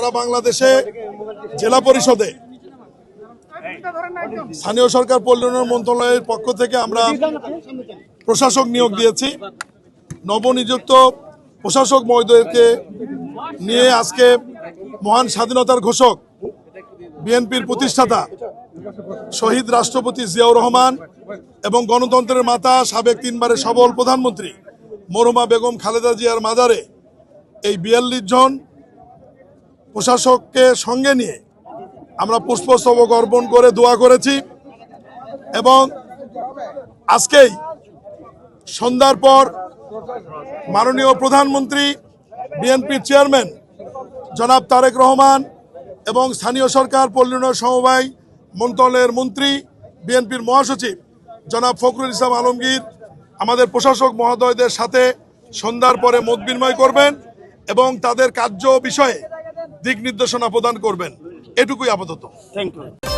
সারা বাংলাদেশে জেলা পরিষদে স্থানীয় সরকার পল্লী উন্নয়ন মন্ত্রণালয়ের পক্ষ থেকে আমরা প্রশাসক নিয়োগ দিয়েছি। নবনিযুক্ত প্রশাসক মহোদয়কে নিয়ে আজকে মহান স্বাধীনতার ঘোষক বিএনপির প্রতিষ্ঠাতা শহীদ রাষ্ট্রপতি জিয়াউর রহমান এবং গণতন্ত্রের মাতা সাবেক 3 বারের সবল প্রধানমন্ত্রী মরহুমা বেগম খালেদা জিয়ার মাজারে এই 42 জন প্রশাসককে সঙ্গে নিয়ে আমরা পুষ্পস্তবক অর্পণ করে দোয়া করেছি এবং আজকেই সন্ধ্যার পর মাননীয় প্রধানমন্ত্রী বিএনপির চেয়ারম্যান জনাব তারেক রহমান এবং স্থানীয় সরকার পল্লী উন্নয়ন সমবায় মন্ত্রণালয়ের মন্ত্রী বিএনপির মহাসচিব জনাব ফখরুল ইসলাম আলমগীর আমাদের প্রশাসক মহোদয়দের সাথে সন্ধ্যার পরে মত বিনিময় করবেন এবং তাদের কার্য বিষয়ে দিক নির্দেশনা প্রদান করবেন। এটুকুই আপাতত। Thank you.